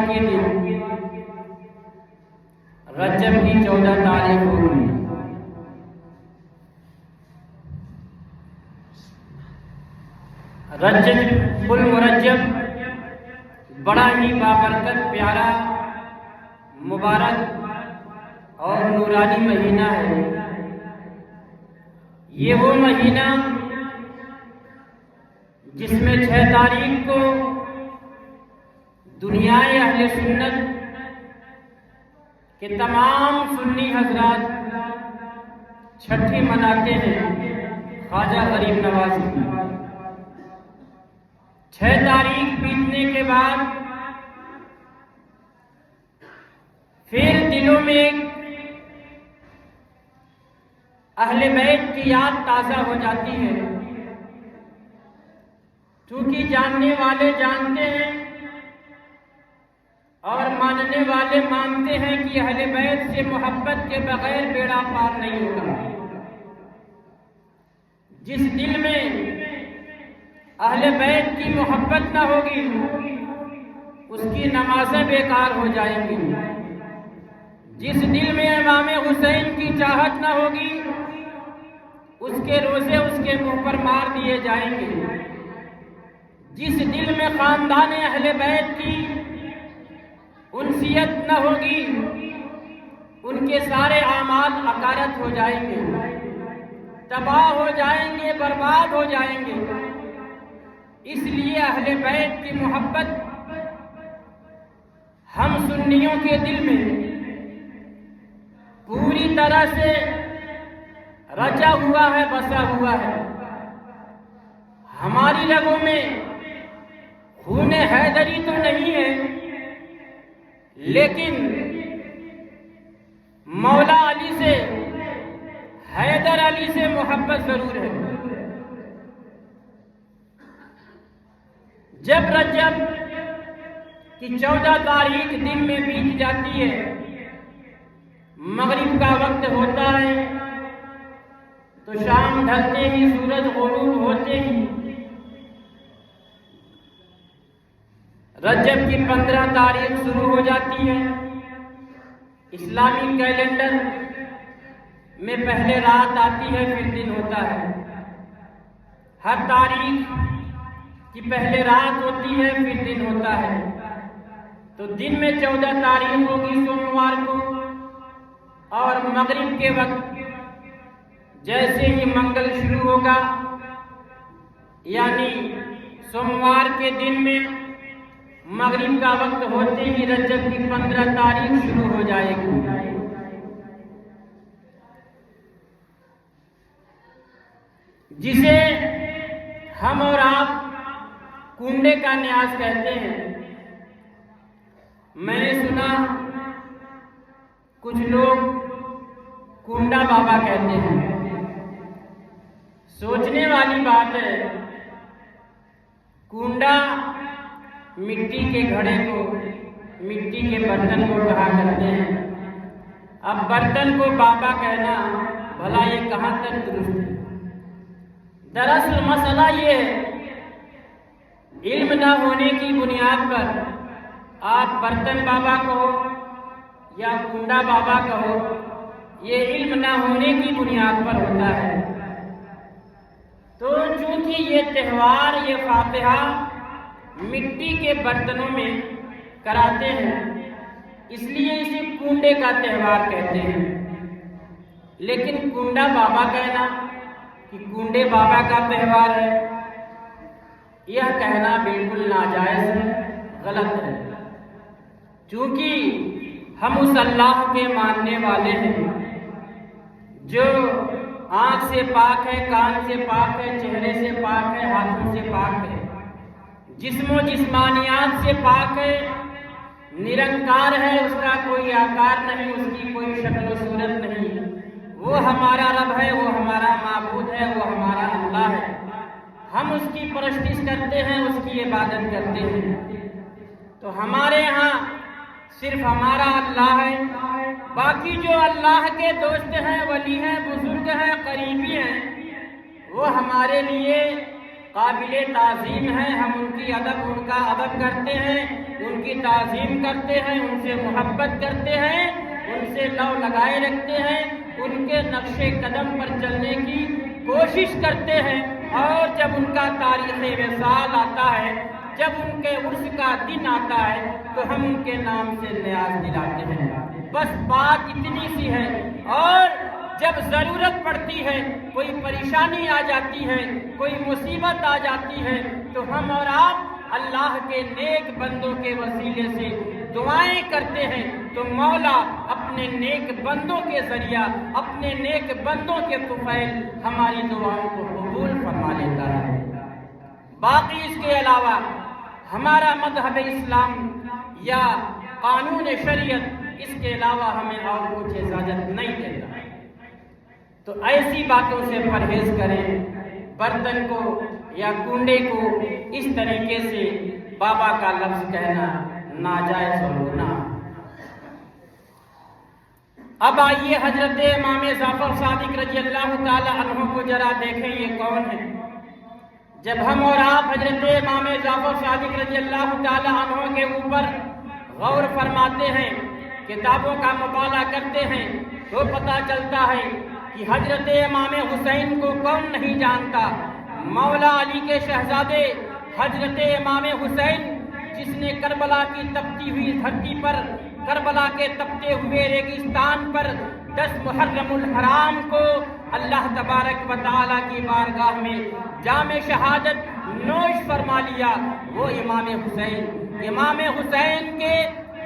کے دن رجب کی 14 تاریخ ہوگی۔ رجب المرجب بڑا ہی بابرکت، پیارا، مبارک اور نورانی مہینہ ہے۔ یہ وہ مہینہ جس میں 6 تاریخ کو دنیا اہل سنت کے تمام سنی حضرات چھٹی مناتے ہیں خواجہ غریب نواز کی۔ 6 تاریخ بیتنے کے بعد پھر دلوں میں اہل بیت کی یاد تازہ ہو جاتی ہے، چونکہ جاننے والے جانتے ہیں اور ماننے والے مانتے ہیں کہ اہل بیت سے محبت کے بغیر بیڑا پار نہیں ہوگا۔ جس دل میں اہل بیت کی محبت نہ ہوگی اس کی نمازیں بیکار ہو جائیں گی۔ جس دل میں امام حسین کی چاہت نہ ہوگی اس کے روزے اس کے منہ پر مار دیے جائیں گے۔ جس دل میں خاندان اہل بیت کی انسیت نہ ہوگی ان کے سارے اعمال حقارت ہو جائیں گے، تباہ ہو جائیں گے، برباد ہو جائیں گے۔ اس لیے اہل بیت کی محبت ہم سنیوں کے دل میں پوری طرح سے رچا ہوا ہے، بسا ہوا ہے۔ ہماری رگوں میں خون حیدری تو نہیں ہے، لیکن مولا علی سے، حیدر علی سے محبت ضرور ہے۔ جب رجب کی 14 تاریخ دن میں بیت جاتی ہے، مغرب کا وقت ہوتا ہے تو شام ڈھلتے ہی، سورج غروب ہوتے ہی رجب کی 15 تاریخ شروع ہو جاتی ہے۔ اسلامی کیلنڈر میں پہلے رات آتی ہے، پھر دن ہوتا ہے۔ ہر تاریخ کی پہلے رات ہوتی ہے، پھر دن ہوتا ہے۔ تو دن میں 14 تاریخ ہوگی سوموار کو، اور مغرب کے وقت جیسے ہی منگل شروع ہوگا، یعنی سوموار کے دن میں مغرب کا وقت ہوتے ہی رجب کی 15 تاریخ شروع ہو جائے گی۔ جسے ہم اور آپ کنڈے کا نیاز کہتے ہیں۔ میں نے سنا کچھ لوگ کنڈا بابا کہتے ہیں۔ سوچنے والی بات ہے، کنڈا مٹی کے گھڑے کو، مٹی کے برتن کو کہا کرتے ہیں۔ اب برتن کو بابا کہنا بھلا یہ کہاں تک درست ہے؟ دراصل مسئلہ یہ ہے، علم نہ ہونے کی بنیاد پر آپ برتن بابا کہو یا کنڈا بابا کہو، یہ علم نہ ہونے کی بنیاد پر ہوتا ہے۔ تو چونکہ یہ تہوار، یہ فاتحہ مٹی کے برتنوں میں کراتے ہیں، اس لیے اسے کنڈے کا تہوار کہتے ہیں۔ لیکن کنڈا بابا کہنا کہ کنڈے بابا کا تہوار ہے، یہ کہنا بالکل ناجائز ہے، غلط ہے۔ چونکہ ہم اس اللہ کے ماننے والے ہیں جو آنکھ سے پاک ہے، کان سے پاک ہے، چہرے سے پاک ہے، ہاتھوں سے پاک ہے، جسم و جسمانیات سے پاک ہے، نرنکار ہے، اس کا کوئی آکار نہیں، اس کی کوئی شکل و صورت نہیں۔ وہ ہمارا رب ہے، وہ ہمارا معبود ہے، وہ ہمارا اللہ ہے۔ ہم اس کی پرستش کرتے ہیں، اس کی عبادت کرتے ہیں۔ تو ہمارے ہاں صرف ہمارا اللہ ہے، باقی جو اللہ کے دوست ہیں، ولی ہیں، بزرگ ہیں، قریبی ہیں، وہ ہمارے لیے قابل تعظیم ہیں۔ ہم ان کی ادب، ان کا ادب کرتے ہیں، ان کی تعظیم کرتے ہیں، ان سے محبت کرتے ہیں، ان سے لو لگائے رکھتے ہیں، ان کے نقش قدم پر چلنے کی کوشش کرتے ہیں، اور جب ان کا تاریخ وصال آتا ہے، جب ان کے عرس کا دن آتا ہے تو ہم ان کے نام سے نیاز دلاتے ہیں۔ بس بات اتنی سی ہے، اور جب ضرورت پڑتی ہے، کوئی پریشانی آ جاتی ہے، کوئی مصیبت آ جاتی ہے، تو ہم اور آپ اللہ کے نیک بندوں کے وسیلے سے دعائیں کرتے ہیں، تو مولا اپنے نیک بندوں کے ذریعہ، اپنے نیک بندوں کے طفیل ہماری دعاؤں کو قبول فرما لیتا ہے۔ باقی اس کے علاوہ ہمارا مذہب اسلام یا قانون شریعت اس کے علاوہ ہمیں اور کچھ اجازت نہیں دیتا، تو ایسی باتوں سے پرہیز کریں۔ برتن کو یا کنڈے کو اس طریقے سے بابا کا لفظ کہنا ناجائز اور گناہ۔ اب آئیے حضرت امام جعفر صادق رضی اللہ تعالی عنہ کو ذرا دیکھیں، یہ کون ہے؟ جب ہم اور آپ حضرت امام جعفر صادق رضی اللہ تعالی عنہ کے اوپر غور فرماتے ہیں، کتابوں کا مطالعہ کرتے ہیں، تو پتہ چلتا ہے کہ حضرت امام حسین کو کون نہیں جانتا؟ مولا علی کے شہزادے حضرت امام حسین، جس نے کربلا کی تپتی ہوئی دھرتی پر، کربلا کے تپتے ہوئے ریگستان پر 10 محرم الحرام کو اللہ تبارک و تعالیٰ کی بارگاہ میں جام شہادت نوش فرما لیا، وہ امام حسین کے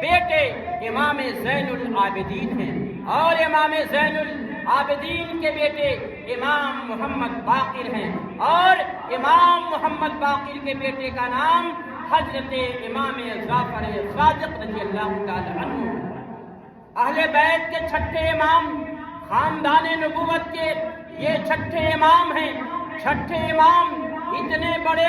بیٹے امام زین العابدین ہیں، اور امام زین العابدین کے بیٹے امام محمد باقر ہیں، اور امام محمد باقر کے بیٹے کا نام حضرت امام جعفر صادق رضی اللہ تعالی عنہ۔ اہل بیت کے چھٹے امام، خاندان نبوت کے یہ چھٹے امام ہیں۔ چھٹے امام اتنے بڑے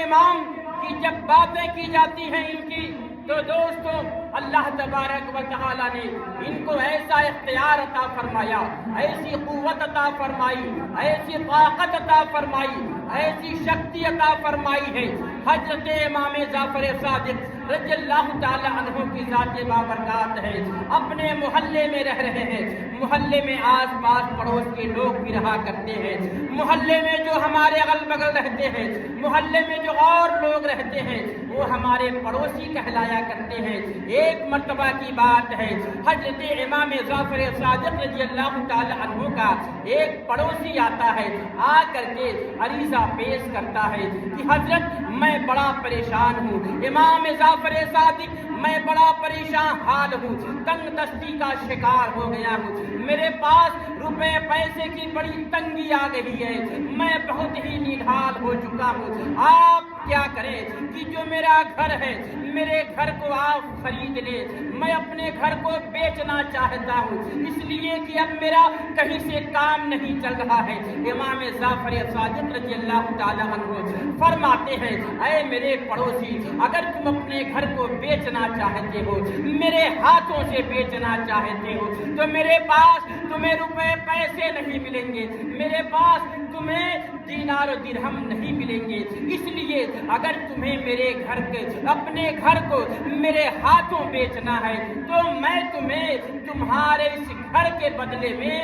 امام کہ جب باتیں کی جاتی ہیں ان کی، تو دوستو اللہ تبارک و تعالی نے ان کو ایسا اختیار عطا فرمایا، ایسی قوت عطا فرمائی، ایسی طاقت عطا فرمائی، ایسی شکتی عطا فرمائی ہے۔ حضرت امام جعفر صادق رضی اللہ تعالی عنہ کی ذات بابرکات ہے، اپنے محلے میں رہ رہے ہیں، محلے میں آس پاس پڑوس کے لوگ بھی رہا کرتے ہیں، محلے میں جو ہمارے اگل بغل رہتے ہیں، محلے میں جو اور لوگ رہتے ہیں، وہ ہمارے پڑوسی کہلایا کرتے ہیں۔ ایک مرتبہ کی بات ہے، حضرت امام جعفر صادق رضی اللہ تعالی عنہ کا ایک پڑوسی آتا ہے، آ کر کے عریضہ پیش کرتا ہے کہ حضرت میں بڑا پریشان ہوں، امام جعفر صادق میں بڑا پریشان حال ہوں، تنگ دستی کا شکار ہو گیا ہوں، میرے پاس روپے پیسے کی بڑی تنگی آ گئی ہے، میں بہت ہی نڈھال ہو چکا ہوں، آپ کیا کریں کہ جو میرا گھر ہے، میرے گھر کو آپ خرید لے، میں اپنے گھر کو بیچنا چاہتا ہوں، اس لیے کہ اب میرا کہیں سے کام نہیں چل رہا ہے۔ امام جعفر صادق رضی اللہ تعالی عنہ فرماتے ہیں، اے میرے پڑوسی، اگر تم اپنے گھر کو بیچنا چاہتے ہو، میرے ہاتھوں سے بیچنا چاہتے ہو، تو میرے پاس تمہیں روپے پیسے نہیں ملیں گے، میرے پاس تمہیں دینار و درہم نہیں ملیں گے، اس لیے اگر تمہیں میرے گھر کے اپنے گھر کو میرے ہاتھوں بیچنا ہے تو میں تمہیں تمہارے اس گھر کے بدلے میں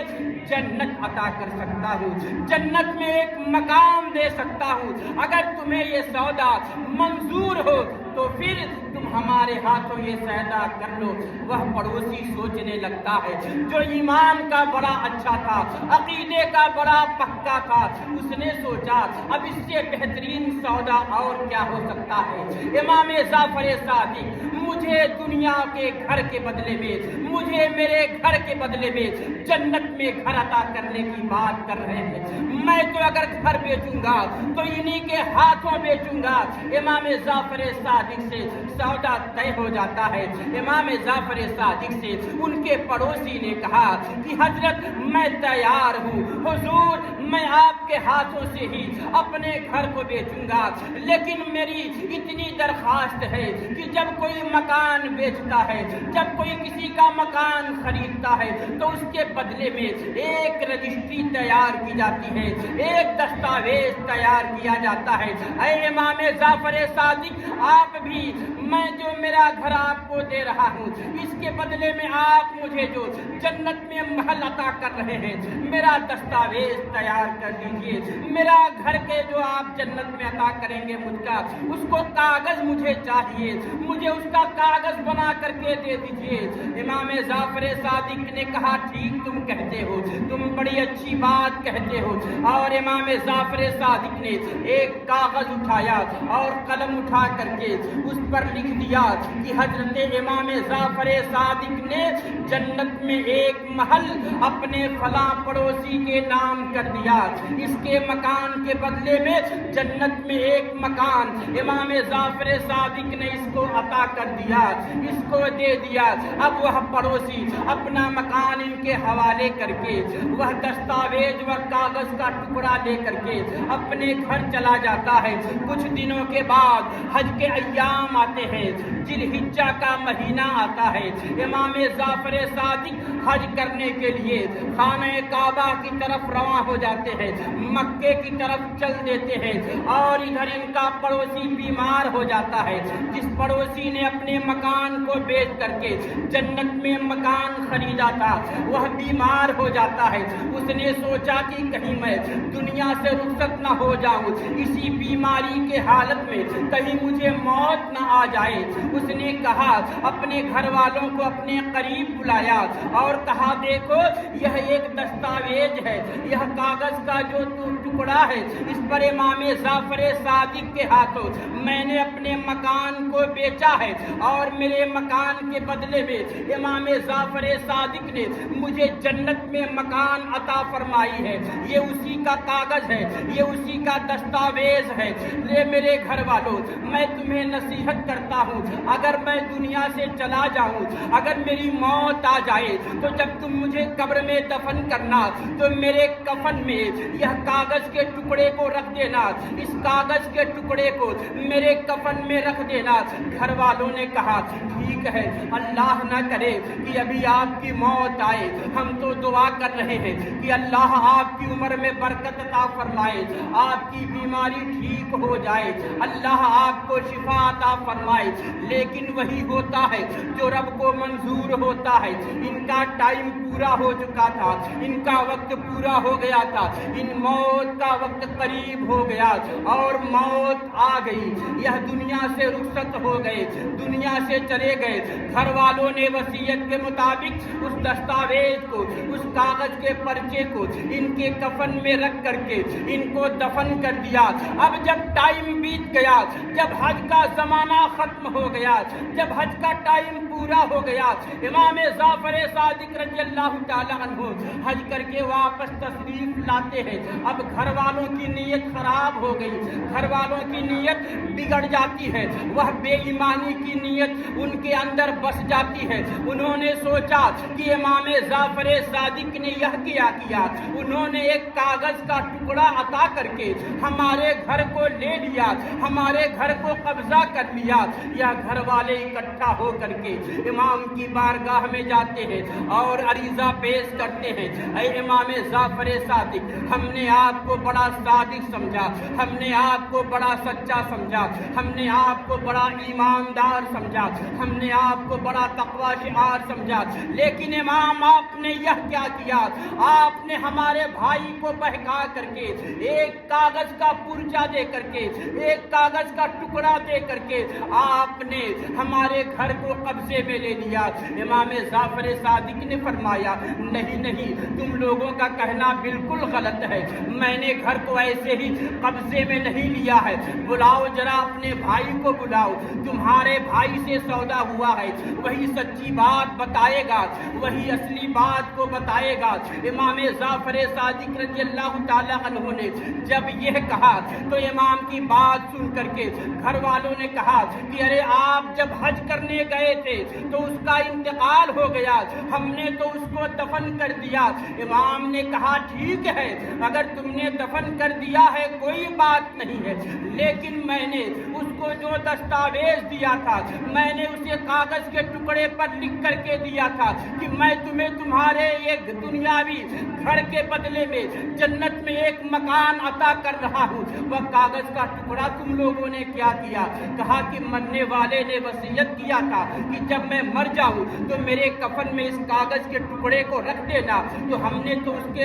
جنت عطا کر سکتا ہوں، جنت میں ایک مقام دے سکتا ہوں، اگر تمہیں یہ سودا منظور ہو تو پھر تم ہمارے ہاتھوں یہ سودا کر لو۔ وہ پڑوسی سوچنے لگتا ہے، جو ایمان کا بڑا اچھا تھا، عقیدے کا بڑا پکا تھا، اس نے سوچا اب اس سے بہترین سودا اور کیا ہو سکتا ہے۔ امام جعفر صادق مجھے دنیا کے گھر کے بدلے میں، مجھے میرے گھر کے بدلے میں جنت میں گھر عطا کرنے کی بات کر رہے ہیں، میں تو اگر گھر بیچوں گا تو انہی کے ہاتھوں بیچوں گا۔ امام جعفر صادق سے سودا طے ہو جاتا ہے۔ امام جعفر صادق سے ان کے پڑوسی نے کہا کہ حضرت میں تیار ہوں، حضور میں آپ کے ہاتھوں سے ہی اپنے گھر کو بیچوں گا، لیکن میری اتنی درخواست ہے کہ جب کوئی مکان بیچتا ہے، جب کوئی کسی کا مکان خریدتا ہے تو اس کے بدلے میں ایک رجسٹری تیار کی جاتی ہے، ایک دستاویز تیار کیا جاتا ہے۔ اے امام جعفر صادق، آپ بھی میں جو میرا گھر آپ کو دے رہا ہوں، اس کے بدلے میں آپ مجھے جو جنت میں محل عطا کر رہے ہیں، میرا دستاویز تیار کر دیجئے۔ میرا گھر کے جو آپ جنت میں عطا کریں گے مجھ کا، اس کو کاغذ مجھے چاہیے، مجھے اس کا کاغذ بنا کر کے دے دیجئے۔ امام جعفر صادق نے کہا ٹھیک تم کہتے ہو، تم بڑی اچھی بات کہتے ہو۔ اور امام جعفر صادق نے ایک کاغذ اٹھایا اور قلم اٹھا کر کے اس پر لکھ دیا کہ حضرت امام جعفر صادق نے جنت میں ایک محل اپنے فلاں پڑوسی کے نام کر دیا، اس کے مکان کے بدلے میں جنت میں ایک مکان امام جعفر صادق نے اس کو عطا کر دیا، اس کو دے دیا۔ اب وہ پڑوسی اپنا مکان ان کے حوالے کر کے وہ دستاویز و کاغذ کا ٹکڑا لے کر کے اپنے گھر چلا جاتا ہے۔ کچھ دنوں کے بعد حج کے ایام آتے ہیں، ذی الحجہ کا مہینہ آتا ہے، امام جعفر صادق حج کرنے کے لیے خانہ کعبہ کی طرف رواں ہو جاتے ہیں، مکے کی طرف چل دیتے ہیں، اور ادھر ان کا پڑوسی بیمار ہو جاتا ہے۔ جس پڑوسی نے اپنے مکان کو بیچ کر کے جنت میں مکان خریدا تھا، وہ بیمار ہو جاتا ہے۔ اس نے سوچا کہ کہیں میں دنیا سے رخصت نہ ہو جاؤں، اسی بیماری کے حالت میں کہیں مجھے موت نہ آ جائے۔ اس نے کہا اپنے گھر والوں کو اپنے قریب بلایا اور کہا دیکھو یہ ایک دستاویز ہے، یہ کاغذ کا جو ٹکڑا ہے، اس پر امام جعفر صادق کے ہاتھوں میں نے اپنے مکان کو بیچا ہے، اور میرے مکان کے بدلے میں امام جعفر صادق نے مجھے جنت میں مکان عطا فرمائی ہے۔ یہ اسی کا کاغذ ہے، یہ اسی کا دستاویز ہے۔ لے میرے گھر والوں، میں تمہیں نصیحت کرتا ہوں، اگر میں دنیا سے چلا جاؤں، اگر میری موت آ جائے تو جب تم مجھے قبر میں دفن کرنا تو میرے کفن میں یہ کاغذ کے ٹکڑے کو رکھ دینا، اس کاغذ کے ٹکڑے کو میرے کفن میں رکھ دینا۔ گھر والوں نے کہا ٹھیک ہے، اللہ نہ کرے کہ ابھی آپ کی موت آئے، ہم تو دعا کر رہے ہیں کہ اللہ آپ کی عمر میں برکت عطا فرمائے، آپ کی بیماری ٹھیک ہو جائے، اللہ آپ کو شفا عطا فرمائے۔ لیکن وہی ہوتا ہے جو رب کو منظور ہوتا ہے۔ ان کا ٹائم پورا ہو چکا تھا، ان کا وقت پورا ہو گیا تھا، ان موت کا وقت قریب ہو گیا اور موت آ گئی، یہ دنیا سے رخصت ہو گئے، دنیا سے چلے گئے۔ گھر والوں نے وصیت کے مطابق اس دستاویز کو، اس کاغذ کے پرچے کو ان کے کفن میں رکھ کر کے ان کو دفن کر دیا۔ اب جب ٹائم بیت گیا، جب حج کا زمانہ ختم ہو گیا، جب حج کا ٹائم پورا ہو گیا، امام جعفر صادق رضی اللہ تعالیٰ عنہ حج کر کے واپس تشریف لاتے ہیں۔ اب گھر والوں کی نیت خراب ہو گئی، گھر والوں کی نیت بگڑ جاتی ہے، وہ بے ایمانی کی نیت ان کے اندر بس جاتی ہے۔ انہوں نے سوچا کہ امام جعفر صادق نے یہ کیا، انہوں نے ایک کاغذ کا ٹکڑا عطا کر کے ہمارے گھر کو لے لیا، ہمارے گھر کو قبضہ کر لیا۔ یا گھر والے اکٹھا ہو کر کے امام کی بارگاہ میں جاتے ہیں اور عریضہ پیش کرتے ہیں، اے امام جعفر صادق، ہم نے آپ کو بڑا صادق سمجھا، ہم نے آپ کو بڑا سچا سمجھا، ہم نے آپ کو بڑا ایماندار سمجھا، ہم نے آپ کو بڑا تقوی شعار سمجھا، لیکن امام آپ نے یہ کیا، آپ نے ہمارے بھائی کو بہکا کر کے ایک کاغذ کا پرچہ دے کر کے، ایک کاغذ کا ٹکڑا دے کر کے آپ نے ہمارے گھر کو قبضے میں لے لیا۔ امام جعفر صادق نے فرمایا نہیں، تم لوگوں کا کہنا بالکل غلط ہے، میں نے گھر کو ایسے ہی قبضے میں نہیں لیا ہے، بلاؤ ذرا اپنے بھائی کو بلاؤ، تمہارے بھائی سے سودا ہوا ہے، وہی سچی بات بتائے گا، وہی اصلی بات کو بتائے گا۔ امام جعفر صادق رضی اللہ تعالیٰ عنہ نے جب یہ کہا تو امام کی بات سن کر کے گھر والوں نے کہا کہ ارے آپ جب حج کرنے گئے تھے تو اس کا انتقال ہو گیا، ہم نے تو اس کو دفن کر دیا۔ امام نے کہا ٹھیک ہے، اگر تم نے دفن کر دیا ہے کوئی بات نہیں ہے، لیکن میں نے اس کو جو دستاویز دیا تھا میں نے اسے کاغذ کے ٹکڑے پر لکھ کر کے دیا تھا کہ میں تمہیں تمہارے ایک دنیاوی گھر کے بدلے میں جنت میں ایک مکان عطا کر رہا ہوں۔ وہ کاغذ کا ٹکڑا تم لوگوں نے کیا کیا؟ کہا کہ مرنے والے نے وصیت کیا تھا کہ جب میں مر جاؤں تو میرے کفن میں اس کاغذ کے ٹکڑے کو رکھ دینا، تو ہم نے تو اس کے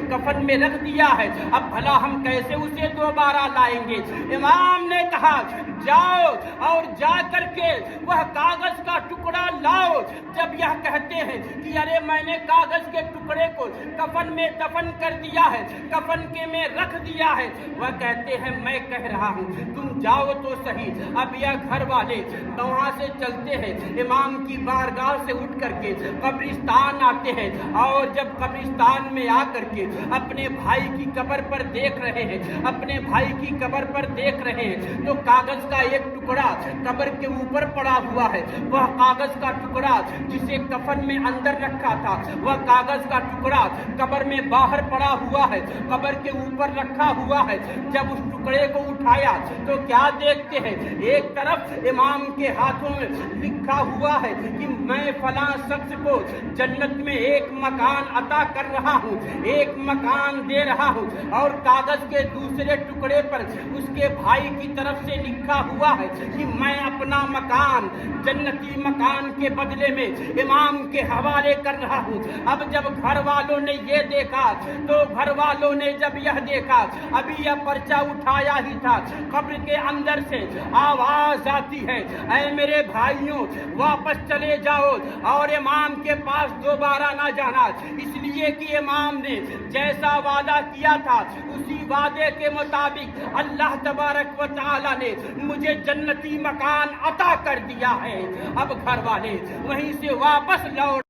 کفن میں رکھ دیا ہے، اب بھلا ہم کیسے اسے دوبارہ لائیں گے؟ امام نے کہا جاؤ اور جا کر کے وہ کاغذ کا ٹکڑا لاؤ۔ جب یہ کہتے ہیں کہ ارے میں نے کاغذ کے ٹکڑے کو کفن میں دفن کر دیا ہے، کفن کے میں رکھ دیا ہے، وہ کہتے ہیں میں کہہ رہا ہوں تم جاؤ تو صحیح۔ اب یہ گھر والے وہاں سے چلتے ہیں، امام کی بارگاہ سے اٹھ کر کے قبرستان آتے ہیں، اور جب قبرستان میں آ کر کے اپنے بھائی کی قبر پر دیکھ رہے ہیں، اپنے بھائی کی قبر پر دیکھ رہے ہیں تو کاغذ کا ایک ٹکڑا قبر کے اوپر پڑا ہوا ہے۔ وہ کاغذ کا ٹکڑا جسے کفن میں اندر رکھا تھا، وہ کاغذ کا ٹکڑا قبر میں باہر پڑا ہوا ہے، قبر کے اوپر رکھا ہوا ہے۔ جب اس ٹکڑے کو اٹھایا تو کیا دیکھتے ہیں، ایک طرف امام کے ہاتھوں میں لکھا ہوا ہے کہ میں فلاں شخص کو جنت میں ایک مکان عطا کر رہا ہوں، ایک مکان دے رہا ہوں، اور کاغذ کے دوسرے ٹکڑے پر اس کے بھائی کی طرف سے لکھا ہوا ہے کہ میں اپنا مکان جنتی مکان کے بدلے میں امام کے حوالے کر رہا ہوں۔ اب جب گھر والوں نے یہ دیکھا تو گھر والوں نے جب یہ دیکھا، ابھی یہ پرچہ اٹھایا ہی تھا، قبر کے اندر سے آواز آتی ہے اے میرے بھائیوں واپس چلے جاؤ اور امام کے پاس دوبارہ نہ جانا، اس لیے کہ امام نے جیسا وعدہ کیا تھا اسی وعدے کے مطابق اللہ تبارک و تعالی نے مجھے جنتی مکان عطا کر دیا ہے۔ اب گھر والے وہیں سے واپس لوٹ